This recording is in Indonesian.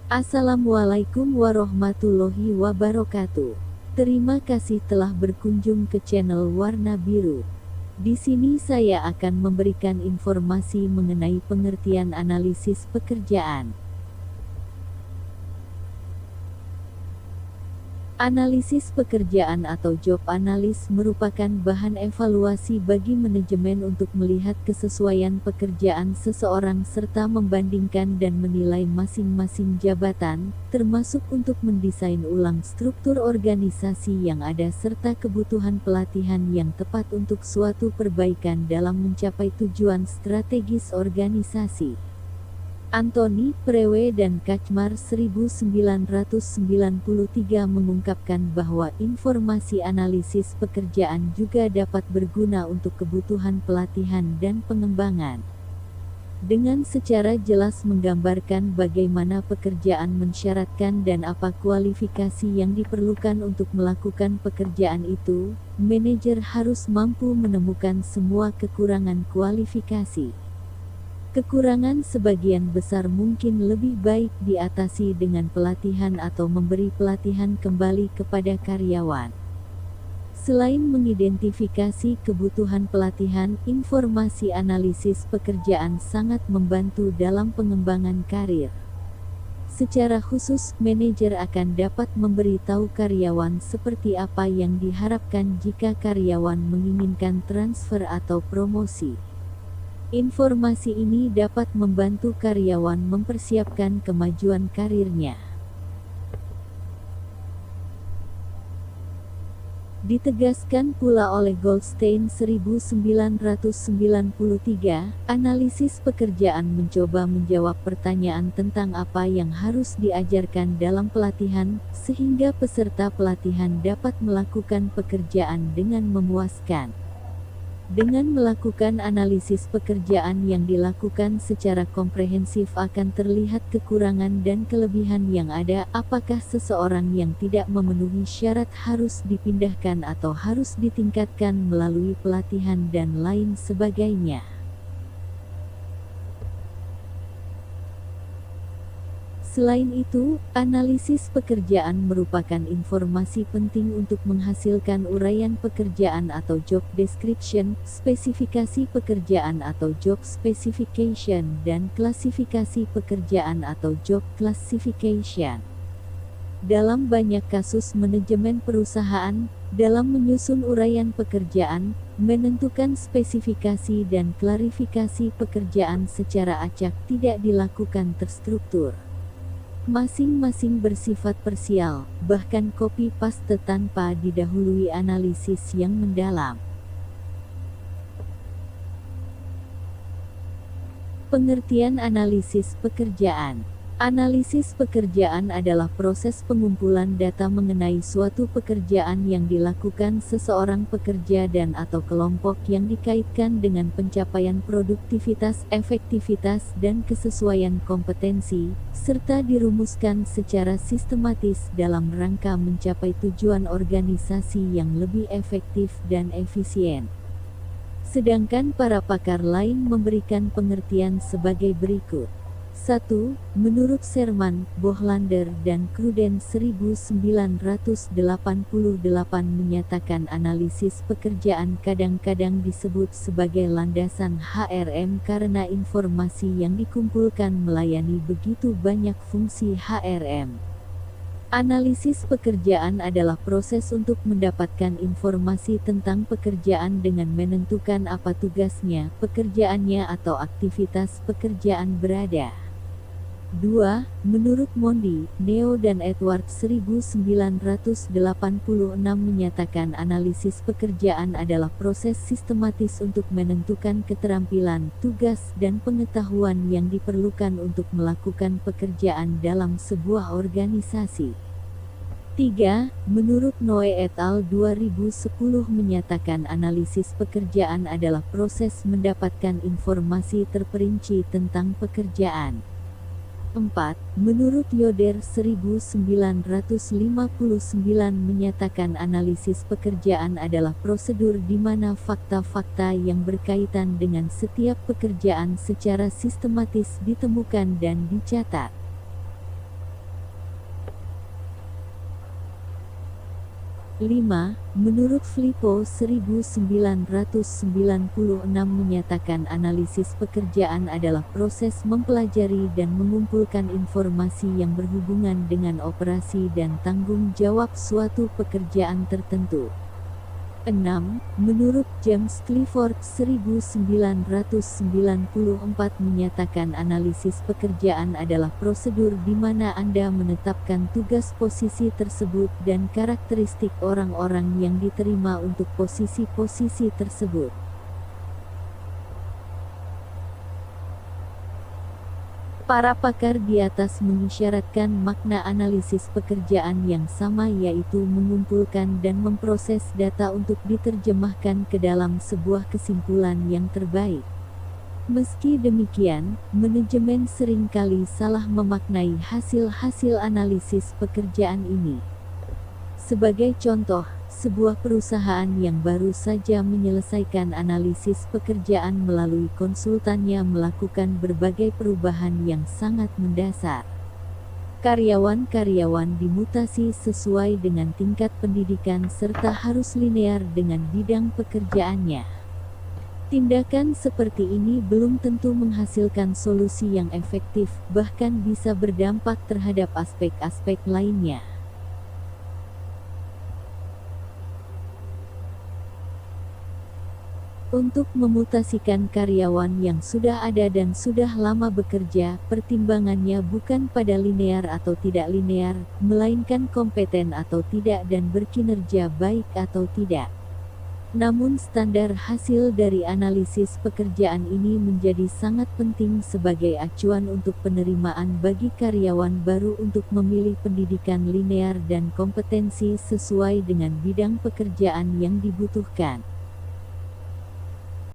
Assalamualaikum warahmatullahi wabarakatuh. Terima kasih telah berkunjung ke channel Warna Biru. Di sini saya akan memberikan informasi mengenai pengertian analisis pekerjaan. Analisis pekerjaan atau job analis merupakan bahan evaluasi bagi manajemen untuk melihat kesesuaian pekerjaan seseorang serta membandingkan dan menilai masing-masing jabatan, termasuk untuk mendesain ulang struktur organisasi yang ada serta kebutuhan pelatihan yang tepat untuk suatu perbaikan dalam mencapai tujuan strategis organisasi. Anthony Prewe dan Kachmar 1993 mengungkapkan bahwa informasi analisis pekerjaan juga dapat berguna untuk kebutuhan pelatihan dan pengembangan. Dengan secara jelas menggambarkan bagaimana pekerjaan mensyaratkan dan apa kualifikasi yang diperlukan untuk melakukan pekerjaan itu, manajer harus mampu menemukan semua kekurangan kualifikasi. Kekurangan sebagian besar mungkin lebih baik diatasi dengan pelatihan atau memberi pelatihan kembali kepada karyawan. Selain mengidentifikasi kebutuhan pelatihan, informasi analisis pekerjaan sangat membantu dalam pengembangan karir. Secara khusus, manajer akan dapat memberitahu karyawan seperti apa yang diharapkan jika karyawan menginginkan transfer atau promosi. Informasi ini dapat membantu karyawan mempersiapkan kemajuan karirnya. Ditegaskan pula oleh Goldstein 1993, analisis pekerjaan mencoba menjawab pertanyaan tentang apa yang harus diajarkan dalam pelatihan, sehingga peserta pelatihan dapat melakukan pekerjaan dengan memuaskan. Dengan melakukan analisis pekerjaan yang dilakukan secara komprehensif akan terlihat kekurangan dan kelebihan yang ada, apakah seseorang yang tidak memenuhi syarat harus dipindahkan atau harus ditingkatkan melalui pelatihan dan lain sebagainya. Selain itu, analisis pekerjaan merupakan informasi penting untuk menghasilkan uraian pekerjaan atau job description, spesifikasi pekerjaan atau job specification, dan klasifikasi pekerjaan atau job classification. Dalam banyak kasus manajemen perusahaan, dalam menyusun uraian pekerjaan, menentukan spesifikasi dan klarifikasi pekerjaan secara acak tidak dilakukan terstruktur. Masing-masing bersifat parsial, bahkan copy paste tanpa didahului analisis yang mendalam. Pengertian analisis pekerjaan. Analisis pekerjaan adalah proses pengumpulan data mengenai suatu pekerjaan yang dilakukan seseorang pekerja dan atau kelompok yang dikaitkan dengan pencapaian produktivitas, efektivitas, dan kesesuaian kompetensi, serta dirumuskan secara sistematis dalam rangka mencapai tujuan organisasi yang lebih efektif dan efisien. Sedangkan para pakar lain memberikan pengertian sebagai berikut. 1. Menurut Sherman, Bohlander, dan Cruden 1988 menyatakan analisis pekerjaan kadang-kadang disebut sebagai landasan HRM karena informasi yang dikumpulkan melayani begitu banyak fungsi HRM. Analisis pekerjaan adalah proses untuk mendapatkan informasi tentang pekerjaan dengan menentukan apa tugasnya, pekerjaannya atau aktivitas pekerjaan berada. 2. Menurut Mondi, Neo dan Edward 1986 menyatakan analisis pekerjaan adalah proses sistematis untuk menentukan keterampilan, tugas, dan pengetahuan yang diperlukan untuk melakukan pekerjaan dalam sebuah organisasi. 3. Menurut Noe et al. 2010 menyatakan analisis pekerjaan adalah proses mendapatkan informasi terperinci tentang pekerjaan. 4. Menurut Yoder 1959 menyatakan analisis pekerjaan adalah prosedur di mana fakta-fakta yang berkaitan dengan setiap pekerjaan secara sistematis ditemukan dan dicatat. 5. Menurut Filippo 1996 menyatakan analisis pekerjaan adalah proses mempelajari dan mengumpulkan informasi yang berhubungan dengan operasi dan tanggung jawab suatu pekerjaan tertentu. 6. Menurut James Clifford 1994 menyatakan analisis pekerjaan adalah prosedur di mana Anda menetapkan tugas posisi tersebut dan karakteristik orang-orang yang diterima untuk posisi-posisi tersebut. Para pakar di atas mengisyaratkan makna analisis pekerjaan yang sama, yaitu mengumpulkan dan memproses data untuk diterjemahkan ke dalam sebuah kesimpulan yang terbaik. Meski demikian, manajemen seringkali salah memaknai hasil-hasil analisis pekerjaan ini. Sebagai contoh, sebuah perusahaan yang baru saja menyelesaikan analisis pekerjaan melalui konsultannya melakukan berbagai perubahan yang sangat mendasar. Karyawan-karyawan dimutasi sesuai dengan tingkat pendidikan serta harus linear dengan bidang pekerjaannya. Tindakan seperti ini belum tentu menghasilkan solusi yang efektif, bahkan bisa berdampak terhadap aspek-aspek lainnya. Untuk memutasikan karyawan yang sudah ada dan sudah lama bekerja, pertimbangannya bukan pada linear atau tidak linear, melainkan kompeten atau tidak dan berkinerja baik atau tidak. Namun standar hasil dari analisis pekerjaan ini menjadi sangat penting sebagai acuan untuk penerimaan bagi karyawan baru untuk memilih pendidikan linear dan kompetensi sesuai dengan bidang pekerjaan yang dibutuhkan.